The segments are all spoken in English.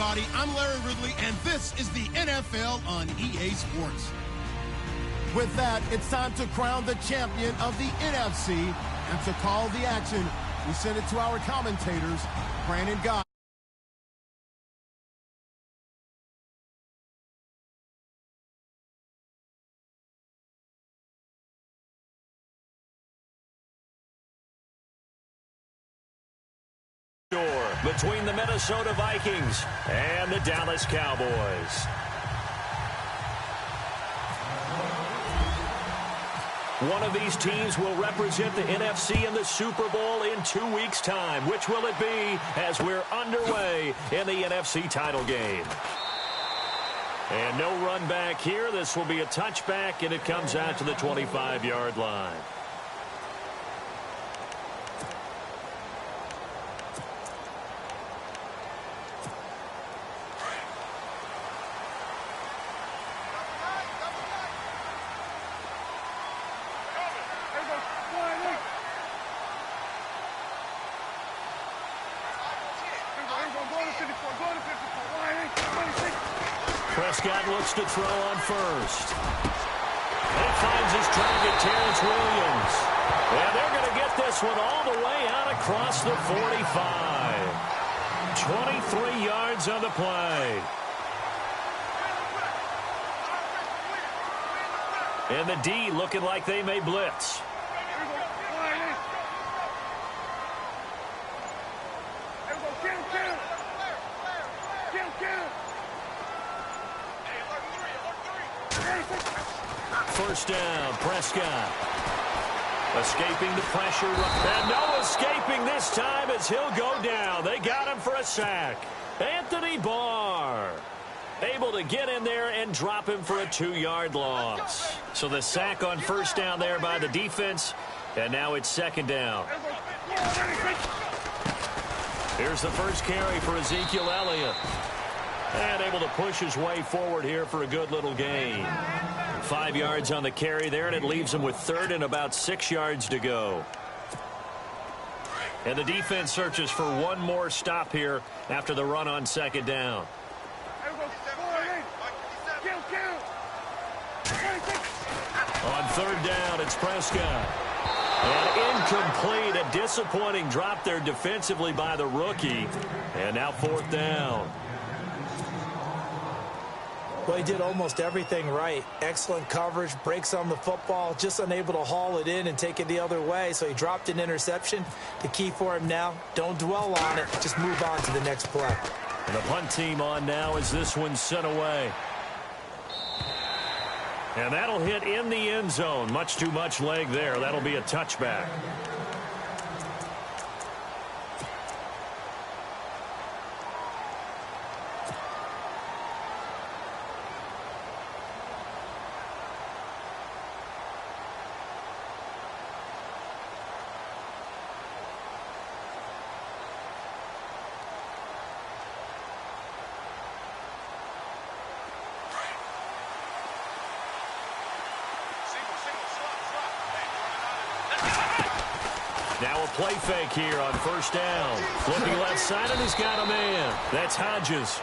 everybody. I'm Larry Ridley, and this is the NFL on EA Sports. With that, it's time to crown the champion of the NFC. And to call the action, we send it to our commentators, Brandon Guy. Between the Minnesota Vikings and the Dallas Cowboys. One of these teams will represent the NFC in the Super Bowl in 2 weeks' time. Which will it be as we're underway in the NFC title game? And no run back here. This will be a touchback, and it comes out to the 25-yard line. Prescott looks to throw on first. And he finds his target, Terrence Williams. And they're going to get this one all the way out across the 45. 23 yards on the play. And the D looking like they may blitz. First down, Prescott. Escaping the pressure. And no escaping this time as he'll go down. They got him for a sack. Anthony Barr able to get in there and drop him for a 2-yard loss. So the sack on first down there by the defense. And now it's second down. Here's the first carry for Ezekiel Elliott. And able to push his way forward here for a good little gain. 5 yards on the carry there, and it leaves him with third and about 6 yards to go. And the defense searches for one more stop here after the run on second down. On third down, it's Prescott. And incomplete, a disappointing drop there defensively by the rookie. And now fourth down. Well, he did almost everything right. Excellent coverage, breaks on the football, just unable to haul it in and take it the other way. So he dropped an interception. The key for him now, don't dwell on it. Just move on to the next play. And the punt team on now as this one's sent away. And that'll hit in the end zone. Much too much leg there. That'll be a touchback. Now a play fake here on first down. Looking left side, and he's got a man. That's Hodges.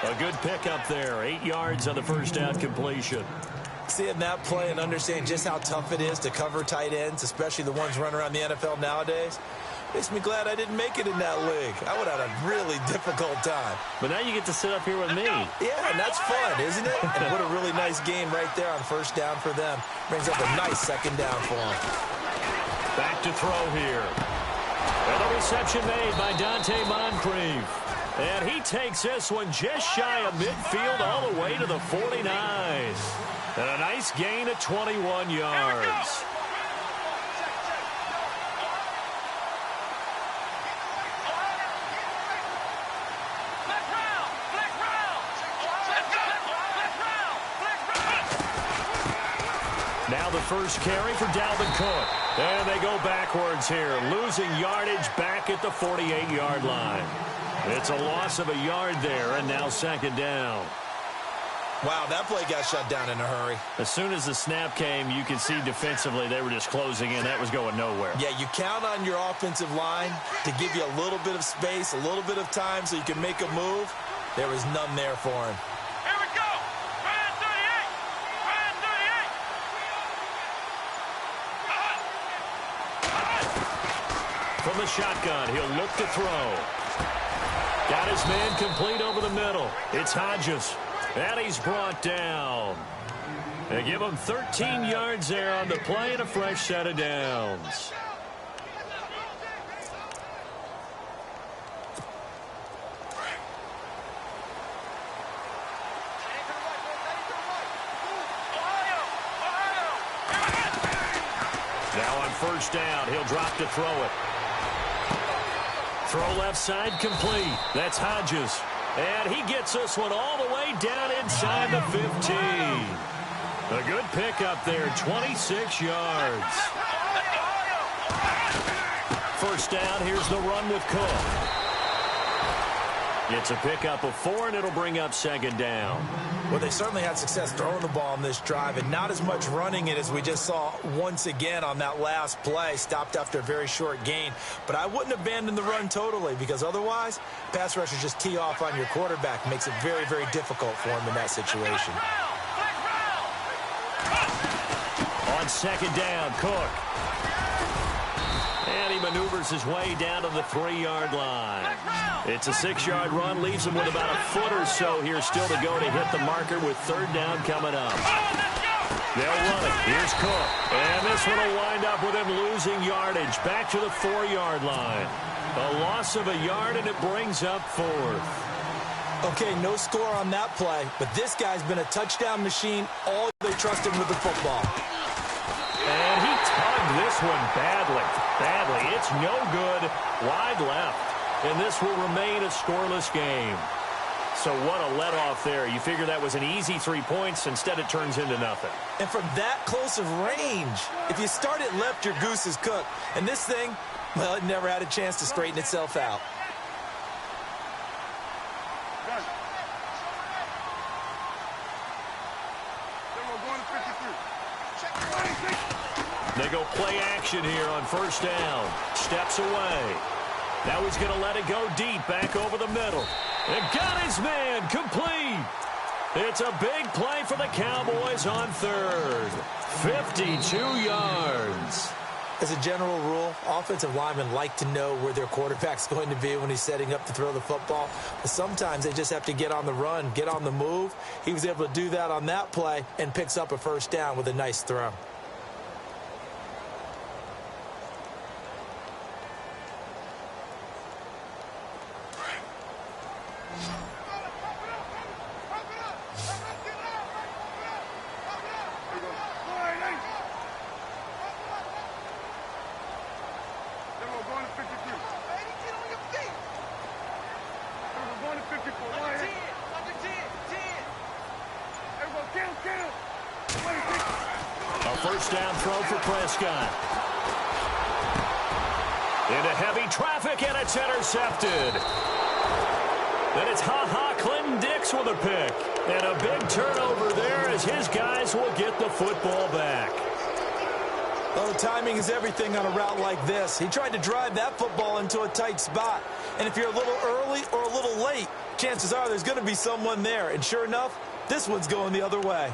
A good pickup there. 8 yards on the first down completion. Seeing that play and understand just how tough it is to cover tight ends, especially the ones running around the NFL nowadays, makes me glad I didn't make it in that league. I would have had a really difficult time. But now you get to sit up here with me. Yeah, and that's fun, isn't it? And what a really nice game right there on first down for them. Brings up a nice second down for them. Back to throw here. And the reception made by Dante Moncrief. And he takes this one just shy of midfield all the way to the 49. And a nice gain of 21 yards. Now the first carry for Dalvin Cook. And they go backwards here, losing yardage back at the 48-yard line. It's a loss of a yard there, and now second down. Wow, that play got shut down in a hurry. As soon as the snap came, you could see defensively they were just closing in. That was going nowhere. Yeah, you count on your offensive line to give you a little bit of space, a little bit of time so you can make a move. There was none there for him. Here we go. Man 38. Man 38. From the shotgun, he'll look to throw. Got his man complete over the middle. It's Hodges. And he's brought down. They give him 13 yards there on the play and a fresh set of downs. Now on first down, he'll drop to throw it. Throw left side complete. That's Hodges. And he gets this one all the way down inside the 15. A good pickup there, 26 yards. First down, here's the run with Cook. It's a pickup of 4, and it'll bring up second down. Well, they certainly had success throwing the ball on this drive, and not as much running it as we just saw once again on that last play. Stopped after a very short gain. But I wouldn't abandon the run totally, because otherwise, pass rushers just tee off on your quarterback. Makes it very, very difficult for him in that situation. On second down, Cook. And he maneuvers his way down to the 3-yard line. It's a 6-yard run, leaves him with about a foot or so here still to go to hit the marker with third down coming up. They'll run it. Here's Cook. And this one will wind up with him losing yardage. Back to the 4-yard line. A loss of a yard, and it brings up 4th. Okay, no score on that play, but this guy's been a touchdown machine. All they trust him with the football. And he tugged this one badly. It's no good. Wide left. And this will remain a scoreless game. So what a let-off there. You figure that was an easy 3 points. Instead, it turns into nothing. And from that close of range, if you start it left, your goose is cooked. And this thing, well, it never had a chance to straighten itself out. They go play action here on first down. Steps away. Now he's going to let it go deep back over the middle. And got his man complete. It's a big play for the Cowboys on third. 52 yards. As a general rule, offensive linemen like to know where their quarterback's going to be when he's setting up to throw the football. But sometimes they just have to get on the run, get on the move. He was able to do that on that play and picks up a first down with a nice throw. A first down throw for Prescott. Into heavy traffic, and it's intercepted. Then it's Clinton Dix with a pick. And a big turnover there as his guys will get the football back. Oh, timing is everything on a route like this. He tried to drive that football into a tight spot. And if you're a little early or a little late, chances are there's going to be someone there. And sure enough, this one's going the other way.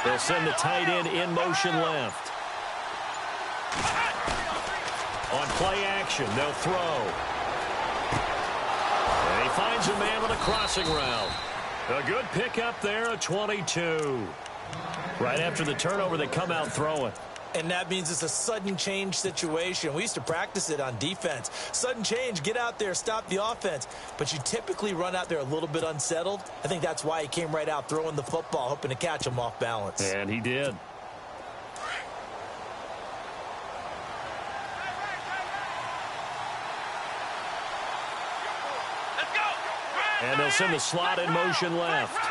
They'll send the tight end in motion left. On play action, they'll throw. And he finds a man on a crossing route. A good pickup there, a 22. Right after the turnover, they come out throwing. And that means it's a sudden change situation. We used to practice it on defense. Sudden change, get out there, stop the offense. But you typically run out there a little bit unsettled. I think that's why he came right out throwing the football, hoping to catch him off balance. And he did. And they'll send the slot in motion left.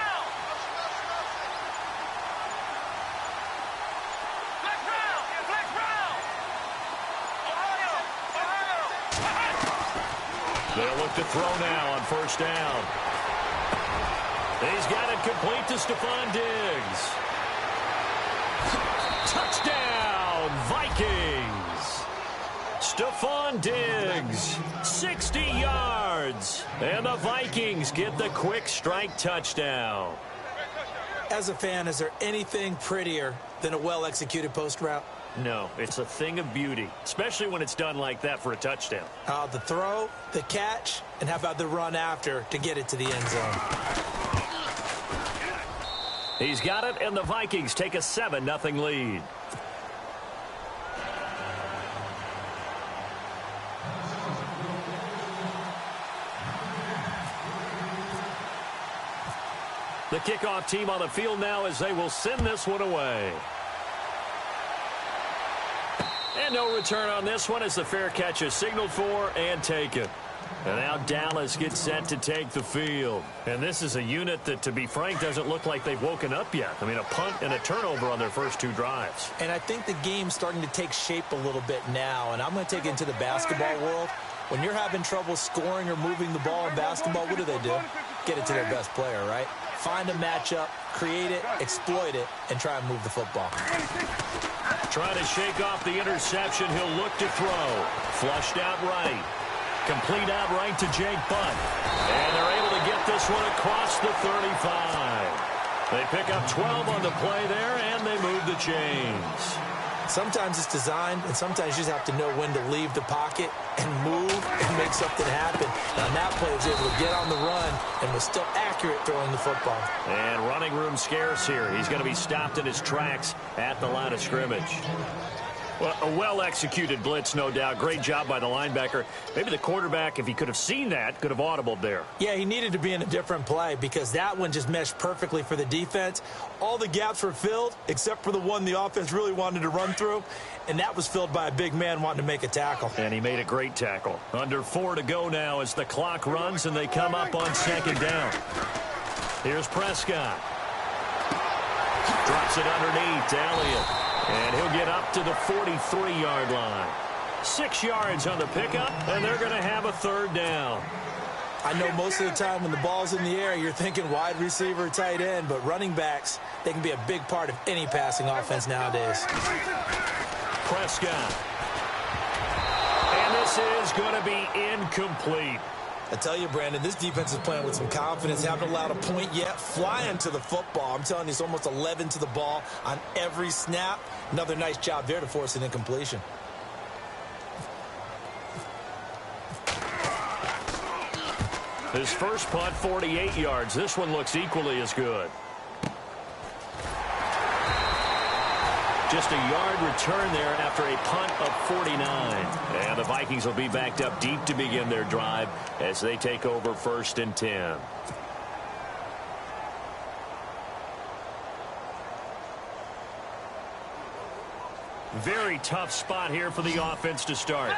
They'll look to throw now on first down. He's got it complete to Stephon Diggs. Touchdown, Vikings. Stephon Diggs, 60 yards. And the Vikings get the quick strike touchdown. As a fan, is there anything prettier than a well-executed post route? No, it's a thing of beauty, especially when it's done like that for a touchdown. The throw, the catch, and how about the run after to get it to the end zone? He's got it, and the Vikings take a 7-0 lead. The kickoff team on the field now as they will send this one away. And no return on this one as the fair catch is signaled for and taken. And now Dallas gets set to take the field. And this is a unit that, to be frank, doesn't look like they've woken up yet. I mean, a punt and a turnover on their first 2 drives. And I think the game's starting to take shape a little bit now. And I'm going to take it into the basketball world. When you're having trouble scoring or moving the ball in basketball, what do? Get it to their best player, right? Find a matchup, create it, exploit it, and try and move the football. Trying to shake off the interception. He'll look to throw. Flushed out right. Complete out right to Jake Butt. And they're able to get this one across the 35. They pick up 12 on the play there, and they move the chains. Sometimes it's designed, and sometimes you just have to know when to leave the pocket and move and make something happen. And that play was able to get on the run and was still accurate throwing the football. And running room scarce here. He's going to be stopped in his tracks at the line of scrimmage. Well, a well-executed blitz, no doubt. Great job by the linebacker. Maybe the quarterback, if he could have seen that, could have audibled there. Yeah, he needed to be in a different play because that one just meshed perfectly for the defense. All the gaps were filled except for the one the offense really wanted to run through, and that was filled by a big man wanting to make a tackle. And he made a great tackle. Under 4 to go now as the clock runs and they come up on 2nd down. Here's Prescott. Drops it underneath to Elliott. And he'll get up to the 43-yard line. 6 yards on the pickup, and they're going to have a 3rd down. I know most of the time when the ball's in the air, you're thinking wide receiver, tight end, but running backs, they can be a big part of any passing offense nowadays. Prescott. And this is going to be incomplete. I tell you, Brandon, this defense is playing with some confidence. Haven't allowed a point yet. Flying to the football. I'm telling you, it's almost 11 to the ball on every snap. Another nice job there to force an incompletion. His first punt, 48 yards. This one looks equally as good. Just a yard return there after a punt of 49. And the Vikings will be backed up deep to begin their drive as they take over 1st and 10. Very tough spot here for the offense to start.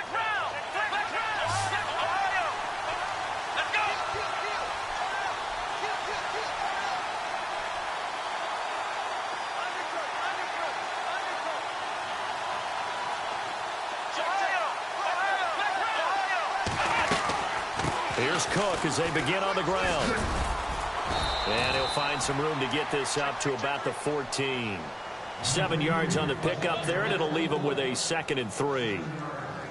Here's Cook as they begin on the ground. And he'll find some room to get this up to about the 14. 7 yards on the pickup there, and it'll leave him with a 2nd and 3.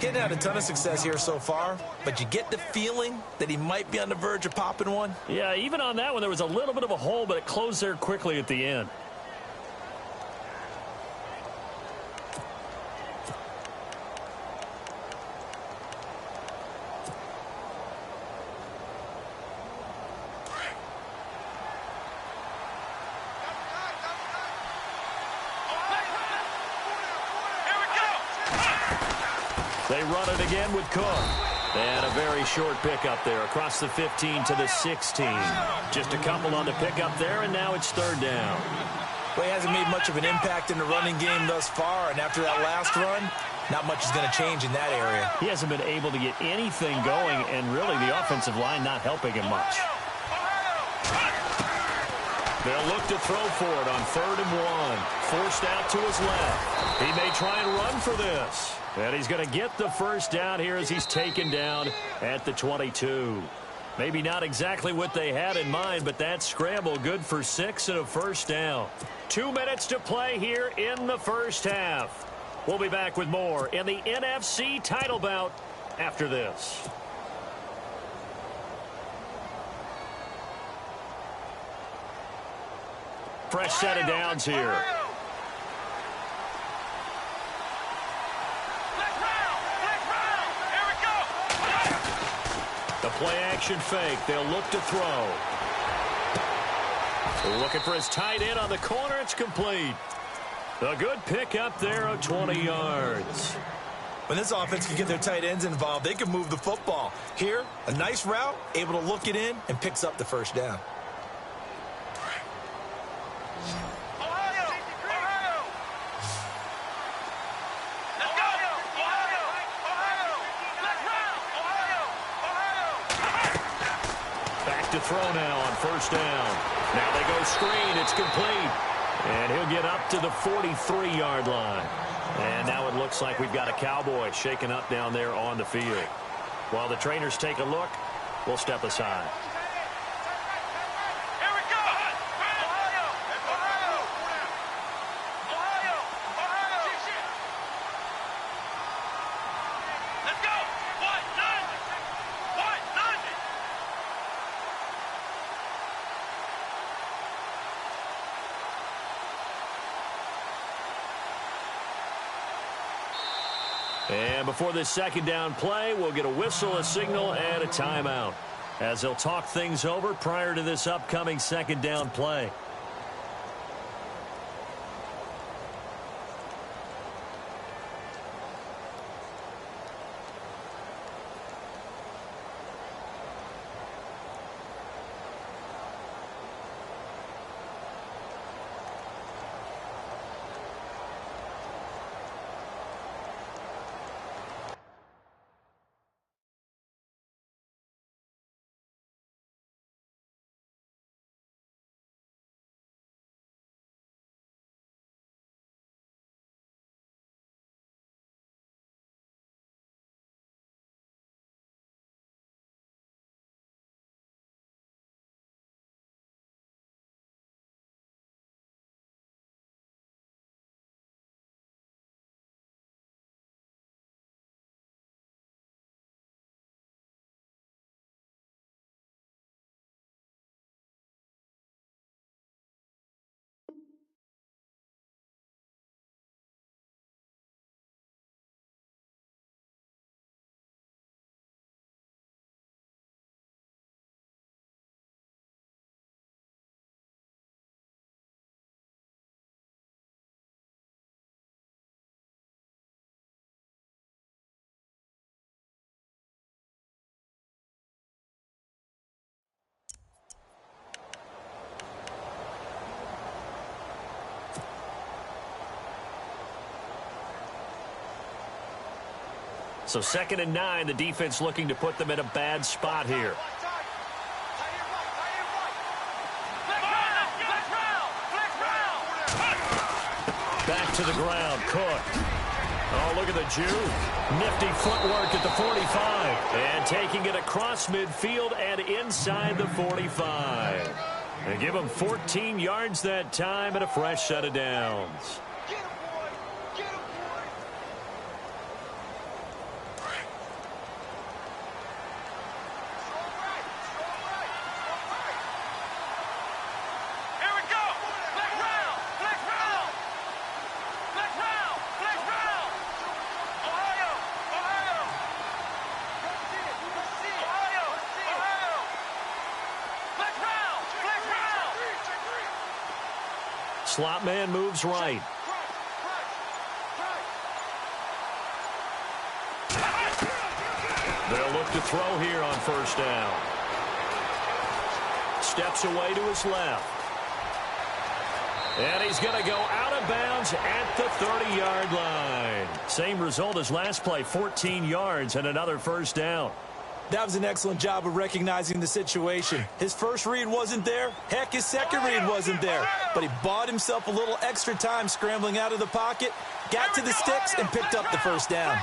Getting had a ton of success here so far, but you get the feeling that he might be on the verge of popping one. Yeah, even on that one, there was a little bit of a hole, but it closed there quickly at the end. They run it again with Cook. And a very short pickup there across the 15 to the 16. Just a couple on the pickup there, and now it's 3rd down. Well, he hasn't made much of an impact in the running game thus far, and after that last run, not much is going to change in that area. He hasn't been able to get anything going, and really the offensive line not helping him much. They'll look to throw for it on 3rd and 1. Forced out to his left. He may try and run for this. And he's going to get the 1st down here as he's taken down at the 22. Maybe not exactly what they had in mind, but that scramble good for 6 and a first down. 2 minutes to play here in the first half. We'll be back with more in the NFC title bout after this. Fresh set of downs here. The play-action fake. They'll look to throw. Looking for his tight end on the corner. It's complete. A good pick up there of 20 yards. When this offense can get their tight ends involved, they can move the football. Here, a nice route, able to look it in, and picks up the first down. To throw now on first down. Now they go screen. It's complete. And he'll get up to the 43-yard line. And now it looks like we've got a Cowboy shaken up down there on the field. While the trainers take a look, we'll step aside. And before this second down play, we'll get a whistle, a signal, and a timeout as they'll talk things over prior to this upcoming second down play. So 2nd and 9, the defense looking to put them in a bad spot here. Back to the ground, Cook. Oh, look at the juke. Nifty footwork at the 45. And taking it across midfield and inside the 45. And give him 14 yards that time and a fresh set of downs. Slot man moves right. They'll look to throw here on first down. Steps away to his left. And he's going to go out of bounds at the 30-yard line. Same result as last play, 14 yards and another first down. That was an excellent job of recognizing the situation. His first read wasn't there. Heck, his second read wasn't there. But he bought himself a little extra time scrambling out of the pocket, got to the sticks, and picked up the first down.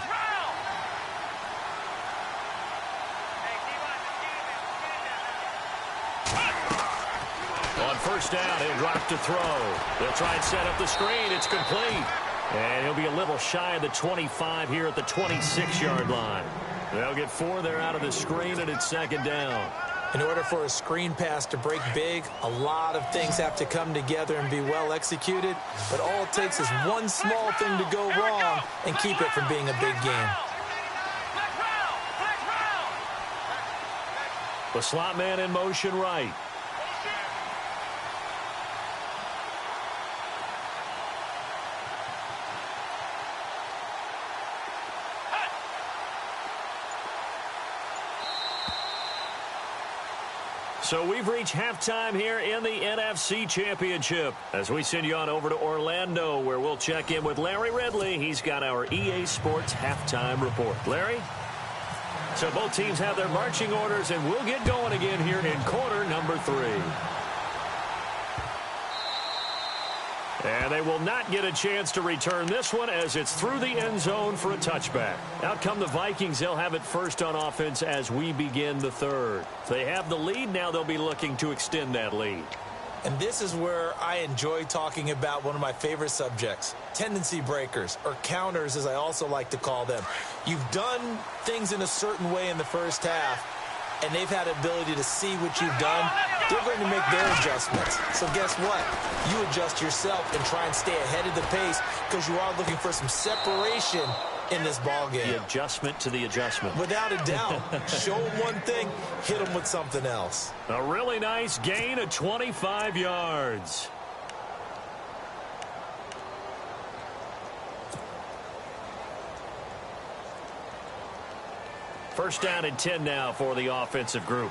first down. He'll drop to throw. They'll try and set up the screen. It's complete. And he'll be a little shy of the 25 here at the 26-yard line. They'll get 4 there out of the screen, and it's second down. In order for a screen pass to break big, a lot of things have to come together and be well executed. But all it takes is one small thing to go wrong and keep it from being a big game. The slot man in motion right. So we've reached halftime here in the NFC Championship as we send you on over to Orlando, where we'll check in with Larry Ridley. He's got our EA Sports halftime report. Larry? So both teams have their marching orders, and we'll get going again here in quarter number 3. And they will not get a chance to return this one as it's through the end zone for a touchback. Out come the Vikings. They'll have it first on offense as we begin the third. They have the lead. Now they'll be looking to extend that lead. And this is where I enjoy talking about one of my favorite subjects, tendency breakers, or counters as I also like to call them. You've done things in a certain way in the first half, and they've had the ability to see what you've done. They're going to make their adjustments. So guess what? You adjust yourself and try and stay ahead of the pace because you are looking for some separation in this ball game. The adjustment to the adjustment. Without a doubt. Show them one thing, hit them with something else. A really nice gain of 25 yards. First down and 10 now for the offensive group.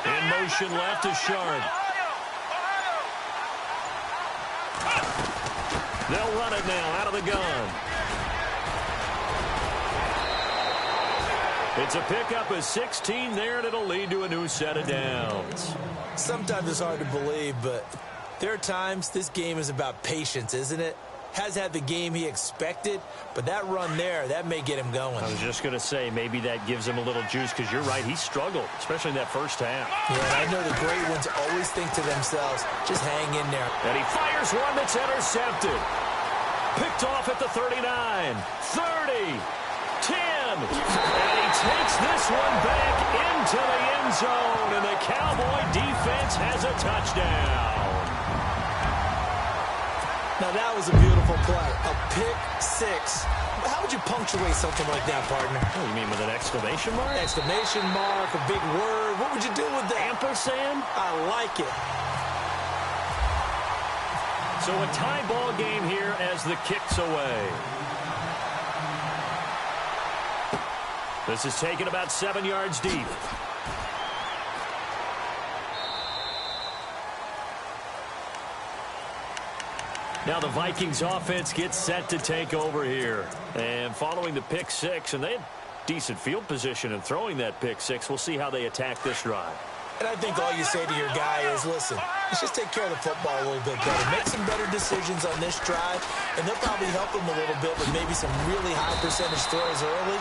In motion left is Sharp. They'll run it now out of the gun. It's a pickup of 16 there, and it'll lead to a new set of downs. Sometimes it's hard to believe, but there are times this game is about patience, isn't it? Has had the game he expected, but that run there, that may get him going. I was just going to say, maybe that gives him a little juice, because you're right, he struggled, especially in that first half. Yeah, I know the great ones always think to themselves, just hang in there. And he fires one that's intercepted. Picked off at the 39, 30, 10. And he takes this one back into the end zone, and the Cowboy defense has a touchdown. Now, that was a beautiful play. A pick six. How would you punctuate something like that, partner? Oh, you mean with an exclamation mark? Exclamation mark, a big word. What would you do with that? Ampersand? I like it. So a tie ball game here as the kick's away. This is taken about 7 yards deep. Now the Vikings offense gets set to take over here. And following the pick six, and they had decent field position in throwing that pick six. We'll see how they attack this drive. And I think all you say to your guy is, listen, let's just take care of the football a little bit better. Make some better decisions on this drive, and they'll probably help him a little bit with maybe some really high percentage throws early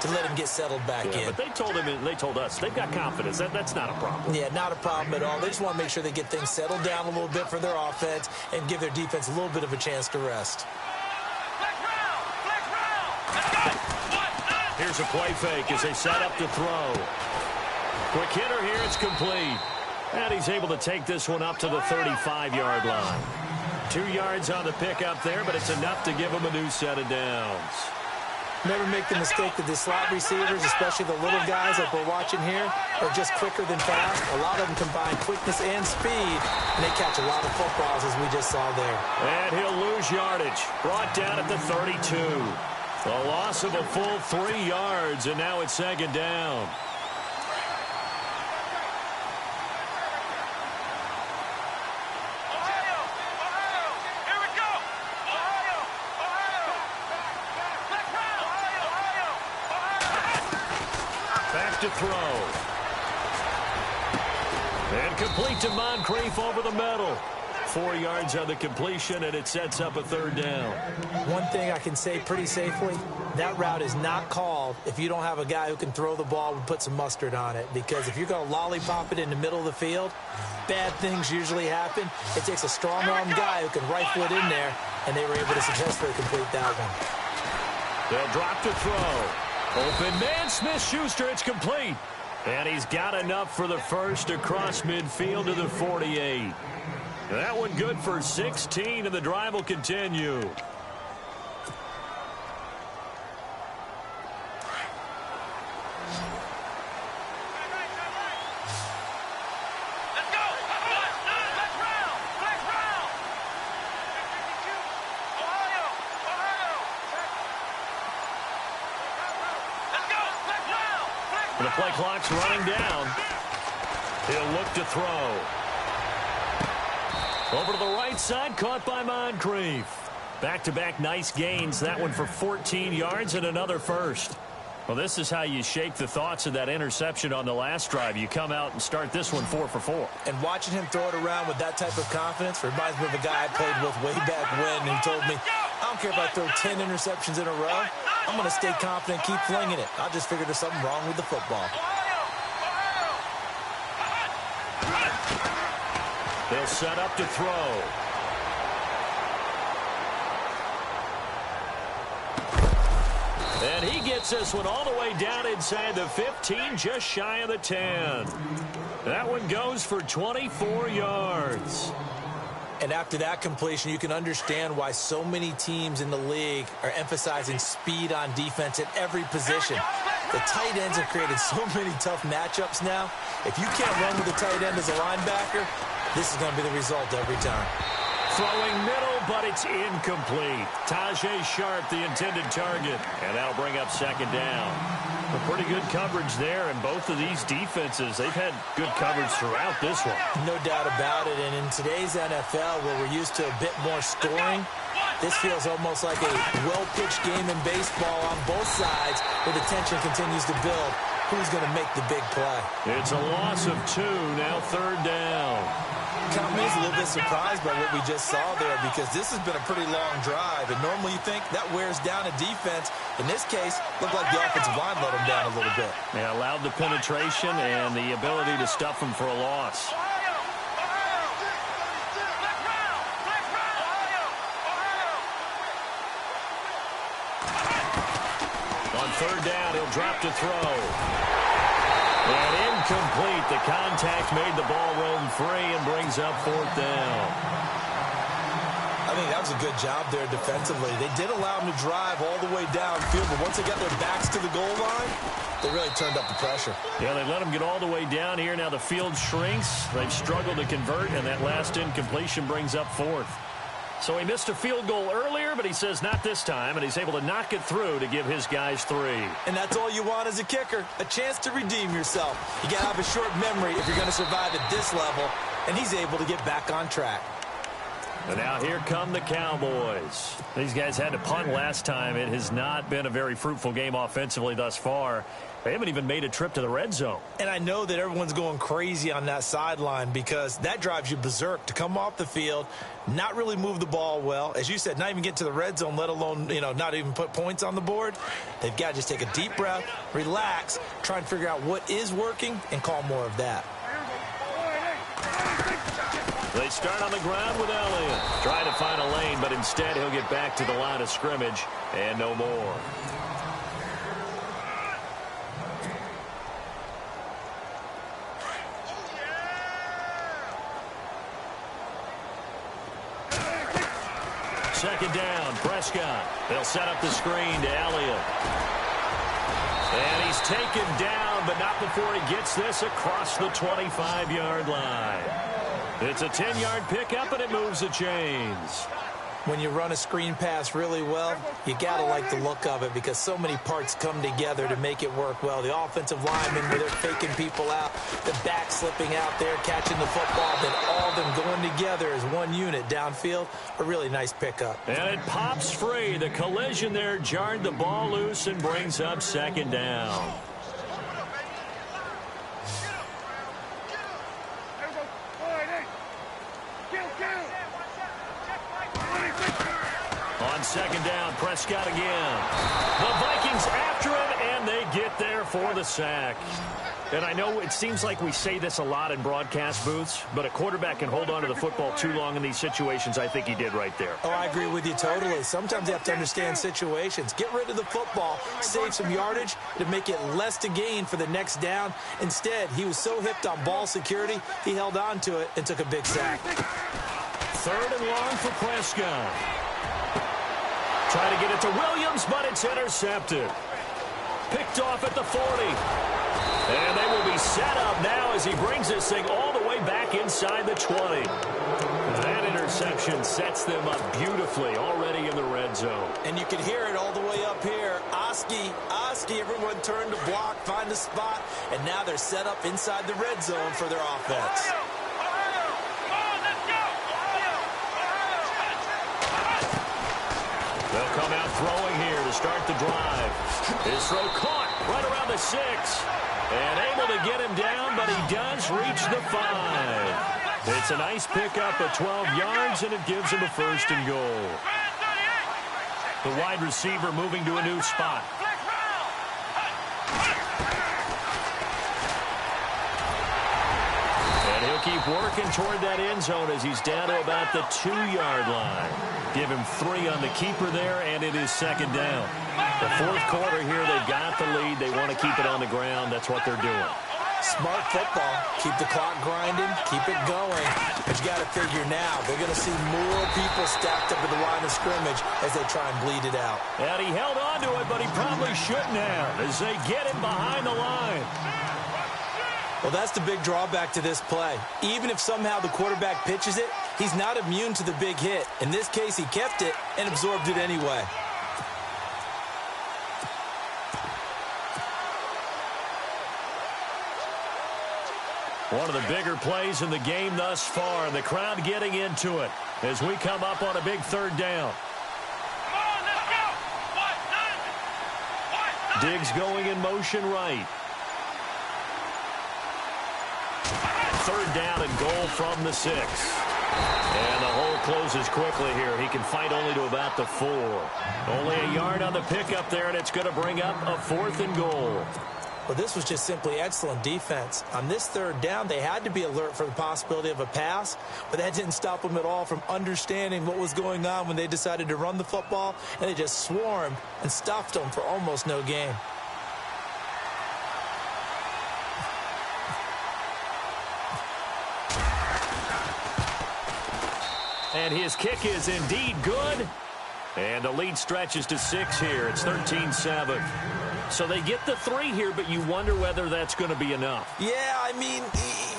to let him get settled back in. But they told him, and they told us, they've got confidence. That's not a problem. Yeah, not a problem at all. They just want to make sure they get things settled down a little bit for their offense and give their defense a little bit of a chance to rest. Here's a play fake as they set up to throw. Quick hitter here, it's complete. And he's able to take this one up to the 35-yard line. 2 yards on the pickup there, but it's enough to give him a new set of downs. Never make the mistake that the slot receivers, especially the little guys like we're watching here, are just quicker than fast. A lot of them combine quickness and speed, and they catch a lot of footballs, as we just saw there. And he'll lose yardage. Brought down at the 32. A loss of a full 3 yards, and now it's second down. To throw. And complete to Moncrief over the middle. 4 yards on the completion, and it sets up a third down. One thing I can say pretty safely, that route is not called if you don't have a guy who can throw the ball and put some mustard on it. Because if you're going to lollipop it in the middle of the field, bad things usually happen. It takes a strong-armed guy who can rifle it in there, and they were able to successfully complete that one. They'll drop to throw. Open man, Smith-Schuster, it's complete. And he's got enough for the first across midfield to the 48. That one good for 16, and the drive will continue. The play clock's running down. He'll look to throw. Over to the right side, caught by Moncrief. Back-to-back nice gains. That one for 14 yards and another first. Well, this is how you shake the thoughts of that interception on the last drive. You come out and start this one 4 for 4. And watching him throw it around with that type of confidence reminds me of a guy I played with way back when. He told me, I don't care if I throw 10 interceptions in a row. I'm going to stay confident, keep flinging it. I just figured there's something wrong with the football. They'll set up to throw. And he gets this one all the way down inside the 15, just shy of the 10. That one goes for 24 yards. And after that completion, you can understand why so many teams in the league are emphasizing speed on defense at every position. The tight ends have created so many tough matchups now. If you can't run with the tight end as a linebacker, this is going to be the result every time. Throwing middle, but it's incomplete. Tajay Sharp, the intended target. And that'll bring up second down. A pretty good coverage there, and both of these defenses, they've had good coverage throughout this one. No doubt about it, and in today's NFL, where we're used to a bit more scoring, this feels almost like a well-pitched game in baseball on both sides, where the tension continues to build. Who's going to make the big play? It's a loss of 2, now third down. Company is a little bit surprised by what we just saw there, because this has been a pretty long drive, and normally you think that wears down a defense. In this case, looked like the offensive line let them down a little bit. Yeah, allowed the penetration and the ability to stuff them for a loss. On third down, he'll drop to throw. And incomplete. The contact made the ball roam free and brings up fourth down. I think that was a good job there defensively. They did allow him to drive all the way downfield, but once they got their backs to the goal line, they really turned up the pressure. Yeah, they let him get all the way down here. Now the field shrinks. They've struggled to convert, and that last incompletion brings up fourth. So he missed a field goal earlier, but he says not this time, and he's able to knock it through to give his guys 3. And that's all you want as a kicker, a chance to redeem yourself. You got to have a short memory if you're going to survive at this level, and he's able to get back on track. And now here come the Cowboys. These guys had to punt last time. It has not been a very fruitful game offensively thus far. They haven't even made a trip to the red zone. And I know that everyone's going crazy on that sideline, because that drives you berserk to come off the field, not really move the ball well. As you said, not even get to the red zone, let alone, not even put points on the board. They've got to just take a deep breath, relax, try and figure out what is working, and call more of that. They start on the ground with Elliott. Trying to find a lane, but instead he'll get back to the line of scrimmage and no more. Second down, Prescott. They'll set up the screen to Elliott. And he's taken down, but not before he gets this across the 25-yard line. It's a 10-yard pickup, and it moves the chains. When you run a screen pass really well, you got to like the look of it, because so many parts come together to make it work well. The offensive linemen, where they're faking people out, the back slipping out there, catching the football, then all of them going together as one unit downfield. A really nice pickup. And it pops free. The collision there jarred the ball loose and brings up second down. on second down. Prescott again. The Vikings after him, and they get there for the sack. And I know it seems like we say this a lot in broadcast booths, but a quarterback can hold on to the football too long in these situations. I think he did right there. Oh, I agree with you totally. Sometimes you have to understand situations. Get rid of the football, save some yardage to make it less to gain for the next down. Instead, he was so hipped on ball security, he held on to it and took a big sack. Third and long for Prescott. Try to get it to Williams, but it's intercepted. Picked off at the 40. And they will be set up now as he brings this thing all the way back inside the 20. That interception sets them up beautifully already in the red zone. And you can hear it all the way up here. Oski, everyone turned to block, find a spot, and now they're set up inside the red zone for their offense. They'll come out throwing here to start the drive. His throw caught right around the 6. And able to get him down, but he does reach the 5. It's a nice pickup of 12 yards, and it gives him a first and goal. The wide receiver moving to a new spot. And he'll keep working toward that end zone as he's down to about the 2-yard line. Give him 3 on the keeper there, and it is second down. The fourth quarter here, they've got the lead. They want to keep it on the ground. That's what they're doing. Smart football. Keep the clock grinding. Keep it going. But you got to figure now, they're going to see more people stacked up at the line of scrimmage as they try and bleed it out. And he held on to it, but he probably shouldn't have as they get him behind the line. Well, that's the big drawback to this play. Even if somehow the quarterback pitches it, he's not immune to the big hit. In this case, he kept it and absorbed it anyway. One of the bigger plays in the game thus far. The crowd getting into it as we come up on a big third down. Diggs going in motion right. Third down and goal from the 6. And the hole closes quickly here. He can fight only to about the 4. Only a yard on the pickup there, and it's going to bring up a 4th and goal. Well, this was just simply excellent defense. On this third down, they had to be alert for the possibility of a pass, but that didn't stop them at all from understanding what was going on when they decided to run the football, and they just swarmed and stuffed them for almost no gain. And his kick is indeed good. And the lead stretches to 6 here. It's 13-7. So they get the 3 here, but you wonder whether that's going to be enough. Yeah, I mean,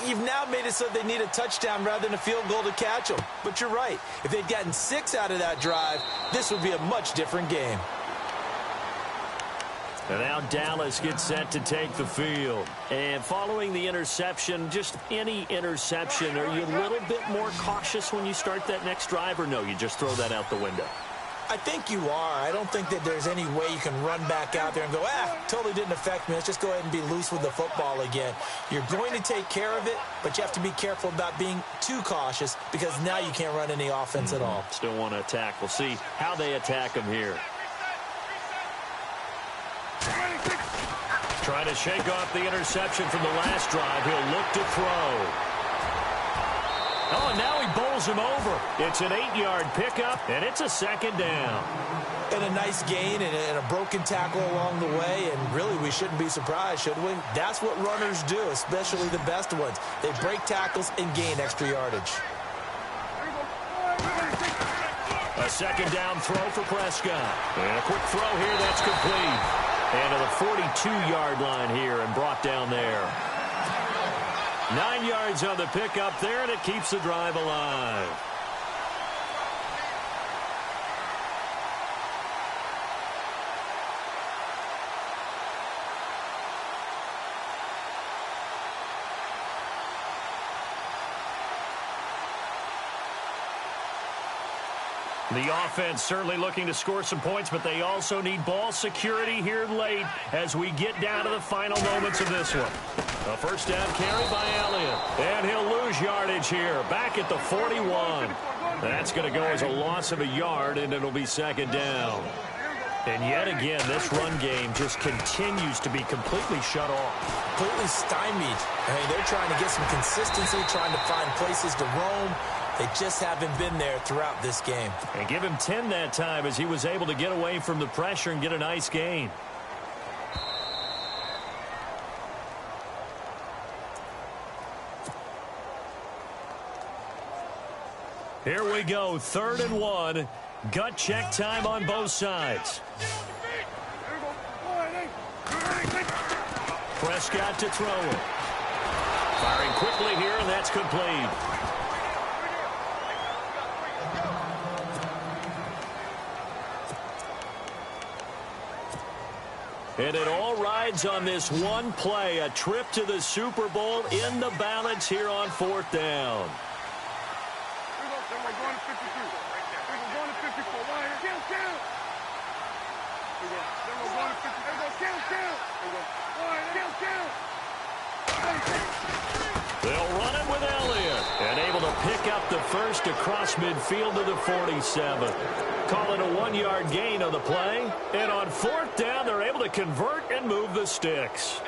you've now made it so they need a touchdown rather than a field goal to catch them. But you're right. If they'd gotten 6 out of that drive, this would be a much different game. And now Dallas gets set to take the field. And following the interception, just any interception, are you a little bit more cautious when you start that next drive, or no, you just throw that out the window? I think you are. I don't think that there's any way you can run back out there and go, totally didn't affect me. Let's just go ahead and be loose with the football again. You're going to take care of it, but you have to be careful about being too cautious because now you can't run any offense at all. Still want to attack. We'll see how they attack him here. Trying to shake off the interception from the last drive. He'll look to throw. Oh, and now he bowls him over. It's an 8-yard pickup, and it's a second down. And a nice gain and a broken tackle along the way, and really we shouldn't be surprised, should we? That's what runners do, especially the best ones. They break tackles and gain extra yardage. A second down throw for Prescott. And a quick throw here that's complete. And to the 42-yard line here and brought down there. 9 yards on the pickup there, and it keeps the drive alive. The offense certainly looking to score some points, but they also need ball security here late as we get down to the final moments of this one. A first down carry by Elliott. And he'll lose yardage here. Back at the 41. That's going to go as a loss of a yard, and it'll be second down. And yet again, this run game just continues to be completely shut off. Completely stymied. I mean, they're trying to get some consistency, trying to find places to roam. They just haven't been there throughout this game. And give him 10 that time as he was able to get away from the pressure and get a nice gain. Here we go, 3rd and 1. Gut check time on both sides. Prescott to throw it. Firing quickly here, and that's complete. And it all rides on this one play, a trip to the Super Bowl in the balance here on 4th down. They'll run it with Elliott, and able to pick up the first across midfield to the 47. Call it a 1-yard gain on the play, and on 4th down, they're able to convert and move the sticks.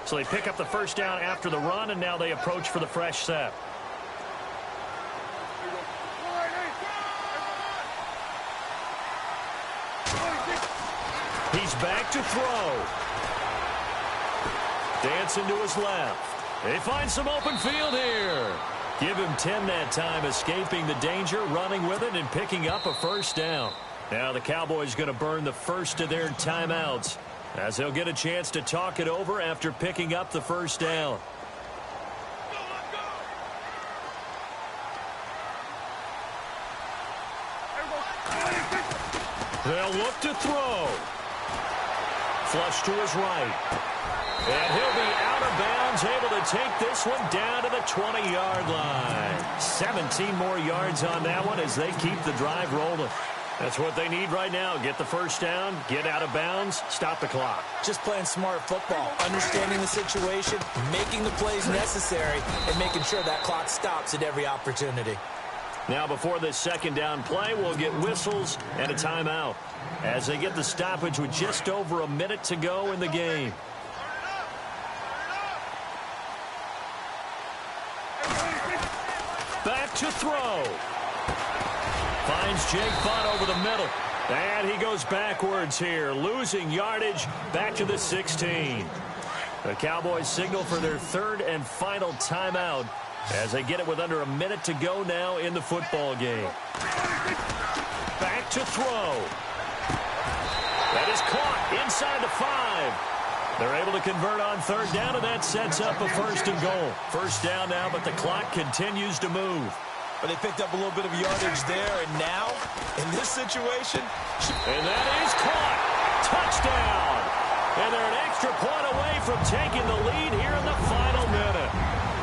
So they pick up the first down after the run, and now they approach for the fresh set. He's back to throw. Dancing to his left. They find some open field here. Give him 10 that time, escaping the danger, running with it, and picking up a first down. Now the Cowboys going to burn the first of their timeouts, as they'll get a chance to talk it over after picking up the first down. They'll look to throw. Flush to his right. And he'll be out of bounds, able to take this one down to the 20-yard line. 17 more yards on that one as they keep the drive rolling. That's what they need right now. Get the first down, get out of bounds, stop the clock. Just playing smart football, understanding the situation, making the plays necessary, and making sure that clock stops at every opportunity. Now before this second down play, we'll get whistles and a timeout as they get the stoppage with just over a minute to go in the game. Back to throw. Finds Jake Butt over the middle. And he goes backwards here, losing yardage back to the 16. The Cowboys signal for their 3rd and final timeout as they get it with under a minute to go now in the football game. Back to throw. That is caught inside the 5. They're able to convert on 3rd down, and that sets up a 1st and goal. First down now, but the clock continues to move. But they picked up a little bit of yardage there, and now, in this situation... And that is caught. Touchdown. And they're an extra point away from taking the lead here in the final minute.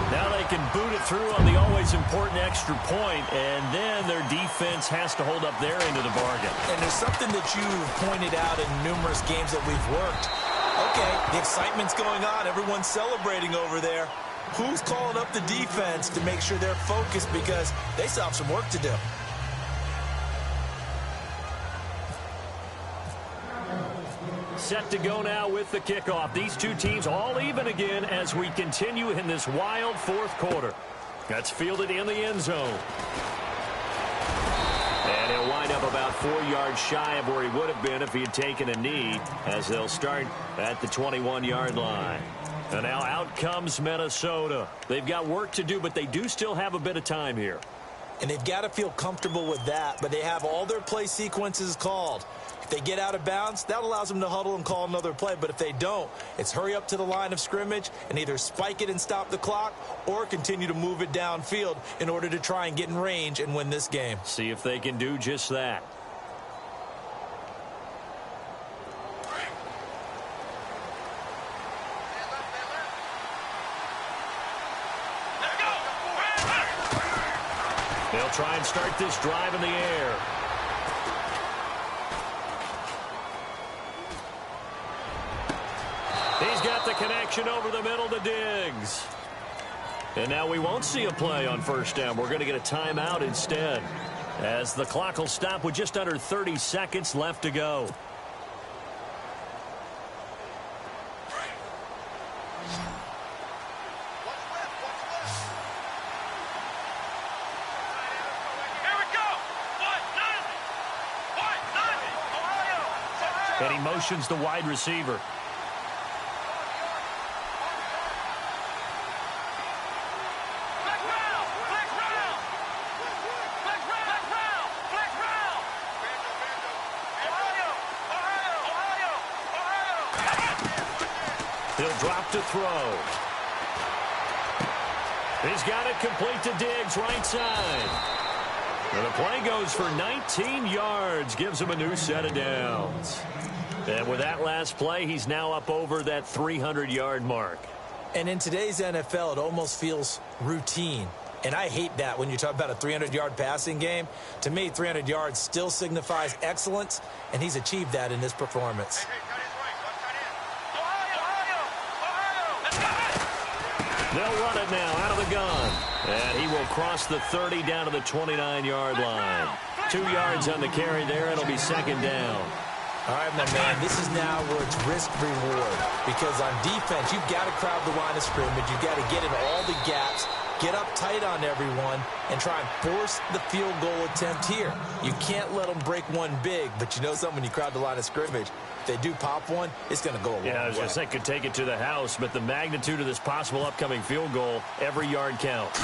Now they can boot it through on the always important extra point, and then their defense has to hold up their end of the bargain. And there's something that you've pointed out in numerous games that we've worked. Okay, the excitement's going on. Everyone's celebrating over there. Who's calling up the defense to make sure they're focused, because they still have some work to do? Set to go now with the kickoff. These two teams all even again as we continue in this wild 4th quarter. That's fielded in the end zone. And he'll wind up about 4 yards shy of where he would have been if he had taken a knee, as they'll start at the 21-yard line. And now out comes Minnesota. They've got work to do, but they do still have a bit of time here. And they've got to feel comfortable with that, but they have all their play sequences called. If they get out of bounds, that allows them to huddle and call another play. But if they don't, it's hurry up to the line of scrimmage and either spike it and stop the clock or continue to move it downfield in order to try and get in range and win this game. See if they can do just that. They'll try and start this drive in the air. He's got the connection over the middle to Diggs. And now we won't see a play on first down. We're going to get a timeout instead, as the clock will stop with just under 30 seconds left to go. And he motions the wide receiver. He'll drop to throw. He's got it complete to Diggs, right side. And the play goes for 19 yards, gives him a new set of downs. And with that last play, he's now up over that 300-yard mark. And in today's NFL, it almost feels routine. And I hate that when you talk about a 300-yard passing game. To me, 300 yards still signifies excellence, and he's achieved that in this performance. They'll run it now out of the gun. And he will cross the 30 down to the 29-yard line. 2 yards on the carry there. It'll be second down. All right, my man, this is now where it's risk-reward. Because on defense, you've got to crowd the line of scrimmage. You've got to get in all the gaps, get up tight on everyone, and try and force the field goal attempt here. You can't let them break one big, but you know something, when you crowd the line of scrimmage, if they do pop one, it's going to go a long way. Yeah, I was going to say, could take it to the house, but the magnitude of this possible upcoming field goal, every yard counts.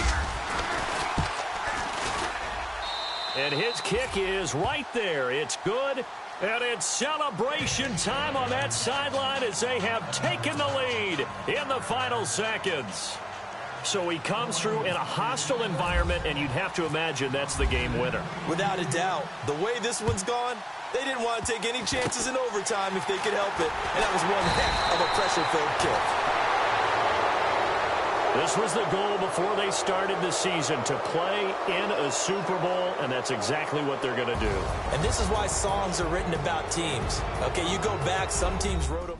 And his kick is right there. It's good. And it's celebration time on that sideline as they have taken the lead in the final seconds. So he comes through in a hostile environment, and you'd have to imagine that's the game winner. Without a doubt. The way this one's gone, they didn't want to take any chances in overtime if they could help it. And that was one heck of a pressure-filled kick. This was the goal before they started the season, to play in a Super Bowl, and that's exactly what they're going to do. And this is why songs are written about teams. Okay, you go back, some teams wrote them.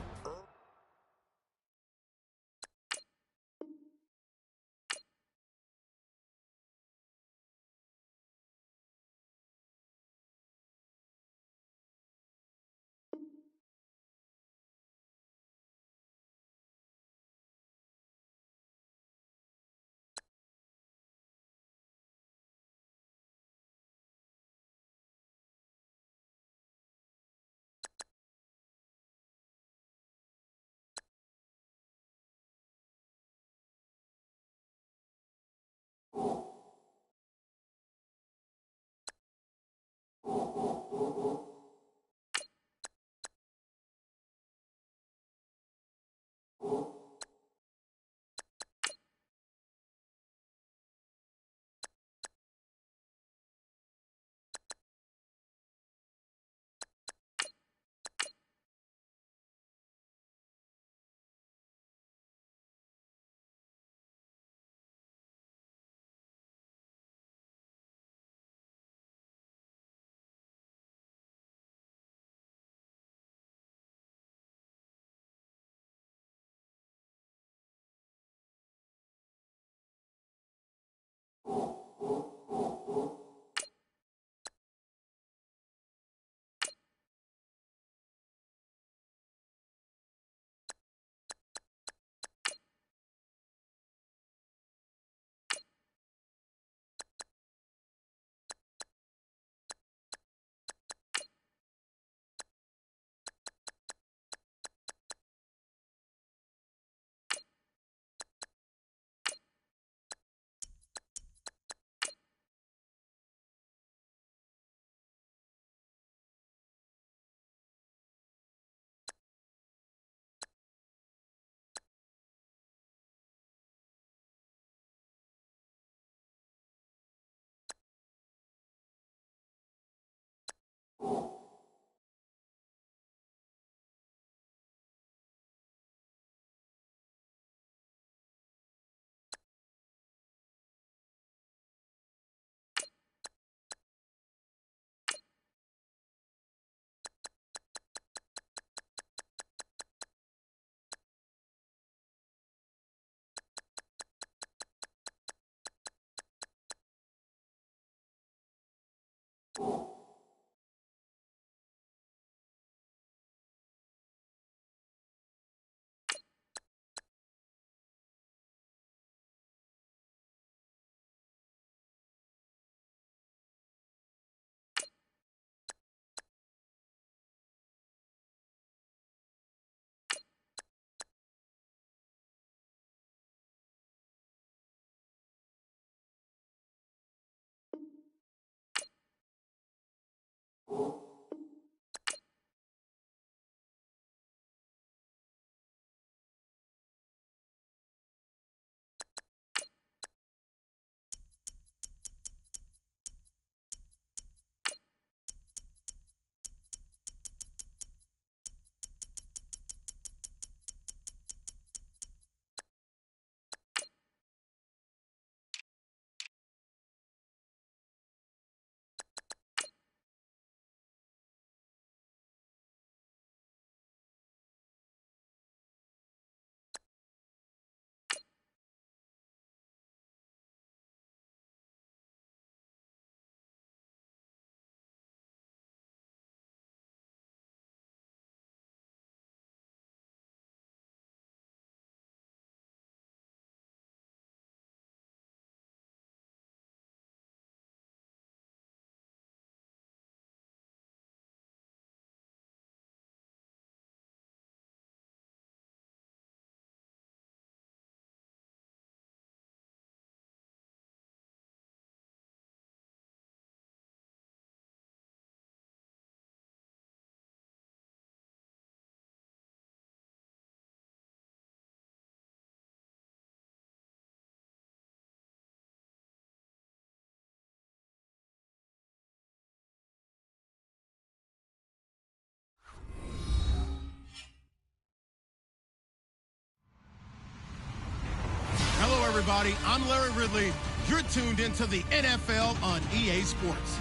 everybody. I'm Larry Ridley. You're tuned into the NFL on EA Sports.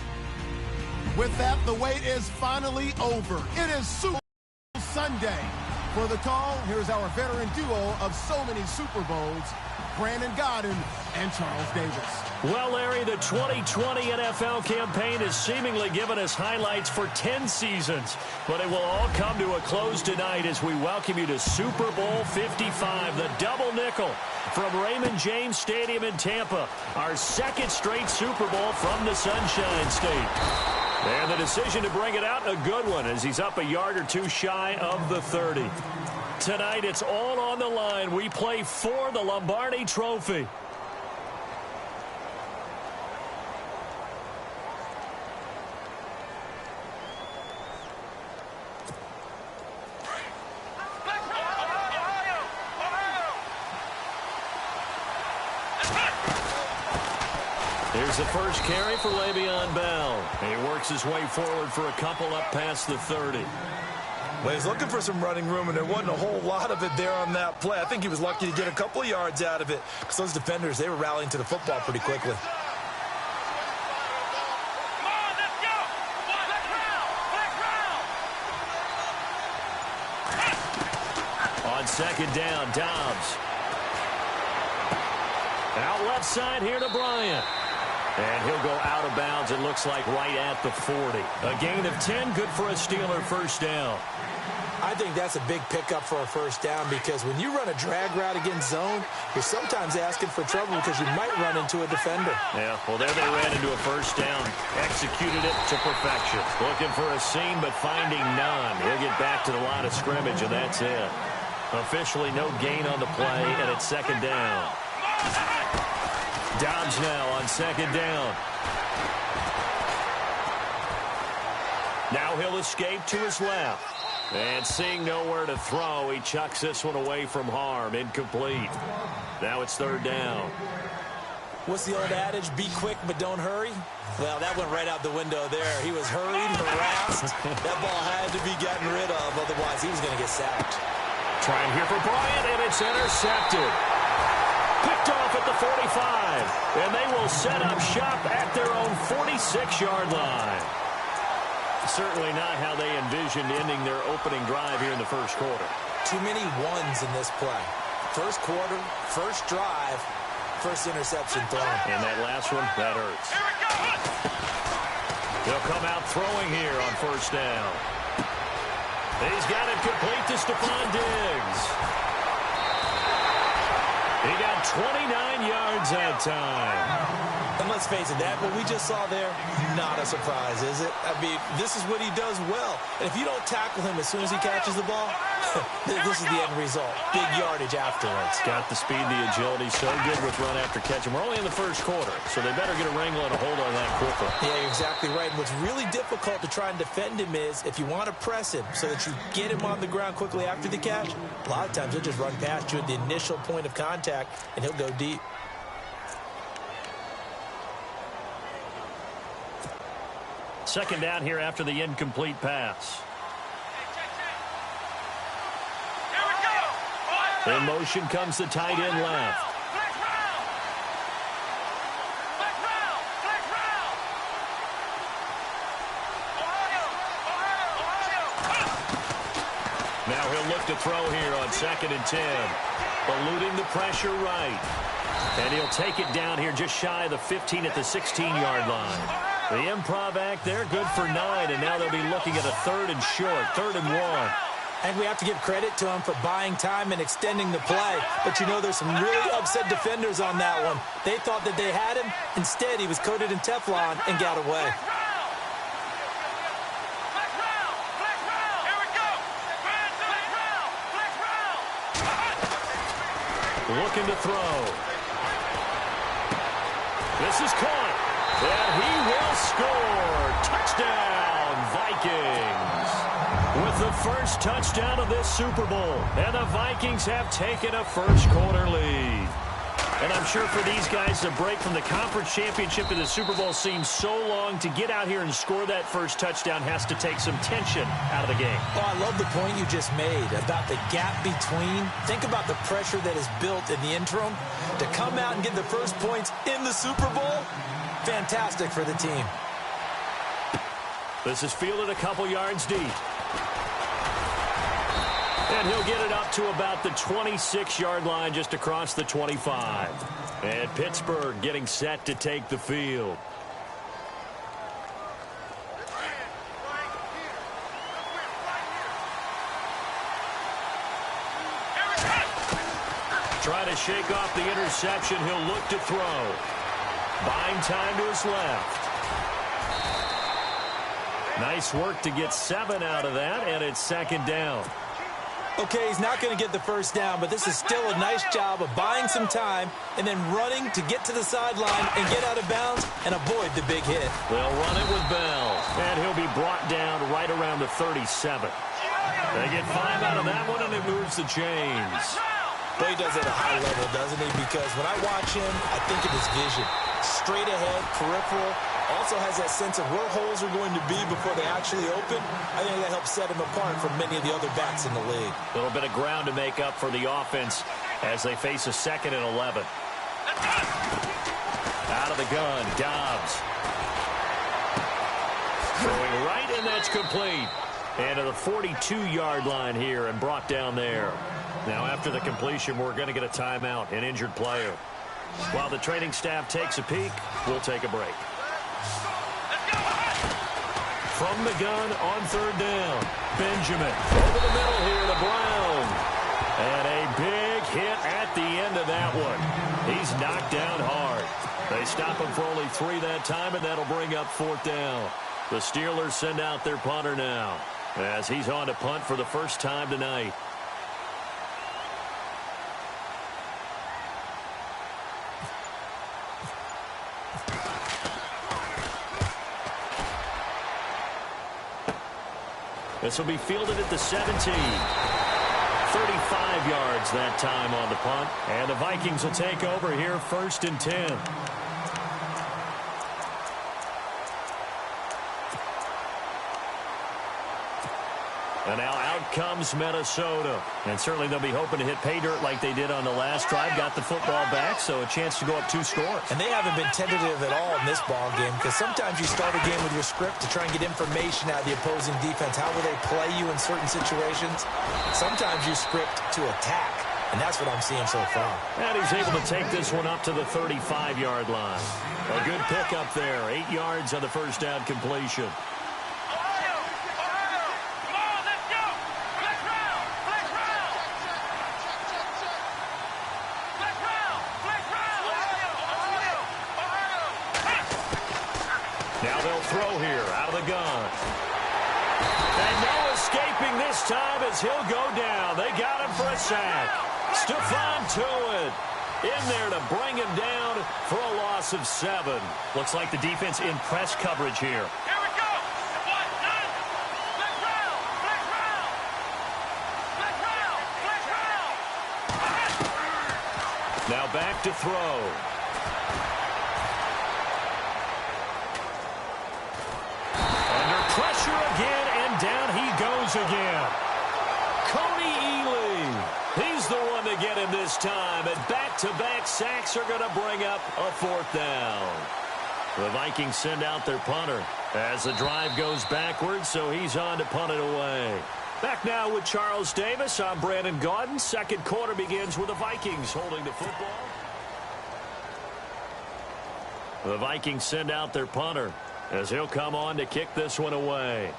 With that, the wait is finally over. It is Super Bowl Sunday. For the call, here's our veteran duo of so many Super Bowls, Brandon Godden and Charles Davis. Well, Larry, the 2020 NFL campaign has seemingly given us highlights for 10 seasons, but it will all come to a close tonight as we welcome you to Super Bowl 55, the double nickel from Raymond James Stadium in Tampa, our second straight Super Bowl from the Sunshine State. And the decision to bring it out, a good one, as he's up a yard or two shy of the 30. Tonight, it's all on the line. We play for the Lombardi Trophy. Here's the first carry for Le'Veon Bell. He works his way forward for a couple up past the 30. Well, he's looking for some running room, and there wasn't a whole lot of it there on that play. I think he was lucky to get a couple of yards out of it because those defenders, they were rallying to the football pretty quickly. On second down, Dobbs. Out left side here to Bryant. And he'll go out of bounds, it looks like, right at the 40. A gain of 10, good for a Steeler first down. I think that's a big pickup for a first down because when you run a drag route against zone, you're sometimes asking for trouble because you might run into a defender. Yeah, well, there they ran into a first down. Executed it to perfection. Looking for a seam, but finding none. He'll get back to the line of scrimmage, and that's it. Officially no gain on the play, and it's second down. Dobbs now on second down. Now he'll escape to his left. And seeing nowhere to throw, he chucks this one away from harm. Incomplete. Now it's third down. What's the old adage? Be quick, but don't hurry? Well, that went right out the window there. He was hurried, harassed. That ball had to be gotten rid of, otherwise he was going to get sacked. Trying here for Bryant, and it's intercepted. Picked off at the 45, and they will set up shop at their own 46-yard line. Certainly not how they envisioned ending their opening drive here in the first quarter. Too many ones in this play. First quarter, first drive, first interception thrown. And that last one, that hurts. He'll come out throwing here on first down. He's got it complete to Stephon Diggs. He got 29 yards that time. And let's face it, that what we just saw there, not a surprise, is it? I mean, this is what he does well. And if you don't tackle him as soon as he catches the ball, this is the end result. Big yardage afterwards. Got the speed, the agility, so good with run after catch. And we're only in the first quarter, so they better get a wrangle and a hold on that quicker. Yeah, you're exactly right. And what's really difficult to try and defend him is if you want to press him so that you get him on the ground quickly after the catch, a lot of times he'll just run past you at the initial point of contact, and he'll go deep. Second down here after the incomplete pass. In motion comes the tight end left. Now he'll look to throw here on 2nd and 10. Eluding the pressure right. And he'll take it down here just shy of the 15 at the 16-yard line. The improv act there, good for 9, and now they'll be looking at a 3rd and short, 3rd and 1. And we have to give credit to him for buying time and extending the play. But, you know, there's some really upset defenders on that one. They thought that they had him. Instead, he was coated in Teflon and got away. Looking to throw. This is caught. And he will score. Touchdown, Vikings. With the first touchdown of this Super Bowl. And the Vikings have taken a first quarter lead. And I'm sure for these guys, the break from the conference championship to the Super Bowl seems so long. To get out here and score that first touchdown has to take some tension out of the game. Oh, I love the point you just made about the gap between. Think about the pressure that is built in the interim. To come out and get the first points in the Super Bowl, fantastic for the team. This is fielded a couple yards deep. And he'll get it up to about the 26-yard line, just across the 25. And Pittsburgh getting set to take the field. Try to shake off the interception. He'll look to throw. Buying time to his left. Nice work to get 7 out of that, and it's second down. Okay, he's not going to get the first down, but this is still a nice job of buying some time and then running to get to the sideline and get out of bounds and avoid the big hit. They'll run it with Bell, and he'll be brought down right around the 37. They get 5 out of that one, and it moves the chains. But he does it at a high level, doesn't he? Because when I watch him, I think of his vision. Straight ahead, peripheral. Also has that sense of where holes are going to be before they actually open. I think that helps set him apart from many of the other backs in the league. A little bit of ground to make up for the offense as they face a 2nd and 11. Out of the gun, Dobbs. Throwing right, and that's complete. And to the 42-yard line here and brought down there. Now after the completion, we're going to get a timeout, an injured player. While the training staff takes a peek, we'll take a break. From the gun on 3rd down, Benjamin over the middle here to Brown. And a big hit at the end of that one. He's knocked down hard. They stop him for only 3 that time, and that'll bring up 4th down. The Steelers send out their punter now as he's on to punt for the first time tonight. This will be fielded at the 17. 35 yards that time on the punt. And the Vikings will take over here, 1st and 10. And now out comes Minnesota. And certainly they'll be hoping to hit pay dirt like they did on the last drive. Got the football back, so a chance to go up 2 scores. And they haven't been tentative at all in this ball game, because sometimes you start a game with your script to try and get information out of the opposing defense. How will they play you in certain situations? Sometimes you script to attack, and that's what I'm seeing so far. And he's able to take this one up to the 35-yard line. A good pickup there. 8 yards on the first down completion. Now they'll throw here out of the gun. And no escaping this time as he'll go down. They got him for a sack. Stephon Tuitt in there to bring him down for a loss of 7. Looks like the defense in press coverage here. Here we go. One, nine. Black round. Black round. Black round. Black round. Now back to throw. Pressure again, and down he goes again. Cody Ealy, he's the one to get him this time, and back-to-back sacks are going to bring up a 4th down. The Vikings send out their punter as the drive goes backwards, so he's on to punt it away. Back now with Charles Davis. I'm Brandon Gaudin. Second quarter begins with the Vikings holding the football. The Vikings send out their punter as he'll come on to kick this one away.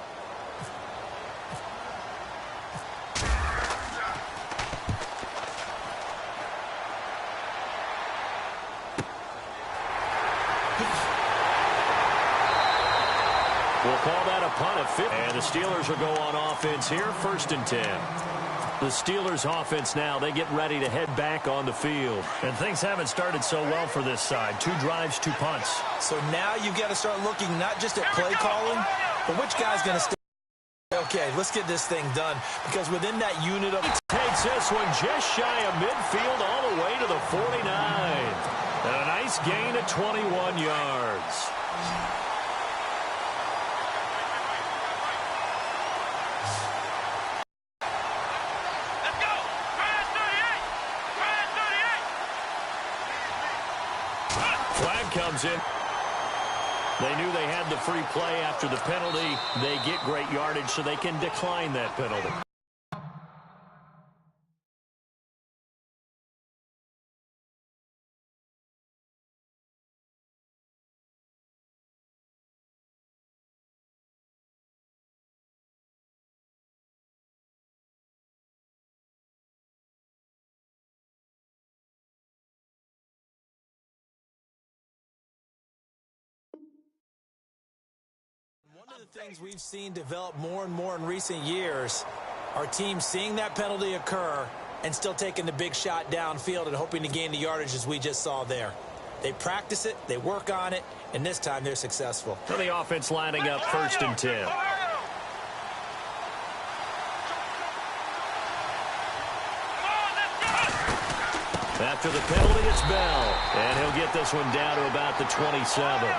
We'll call that a punt at 50. And the Steelers will go on offense here, 1st and 10. The Steelers offense now, they get ready to head back on the field. And things haven't started so well for this side. 2 drives, 2 punts. So now you've got to start looking not just at play calling, but which guy's going to stay okay, let's get this thing done, because within that unit of... Takes this one just shy of midfield all the way to the 49. And a nice gain of 21 yards. Let's go. Try that 38. Flag comes in. They knew they had the free play after the penalty. They get great yardage, so they can decline that penalty. One of the things we've seen develop more and more in recent years are teams seeing that penalty occur and still taking the big shot downfield and hoping to gain the yardage as we just saw there. They practice it, they work on it, and this time they're successful. So the offense lining up 1st and 10. After the penalty, it's Bell, and he'll get this one down to about the 27.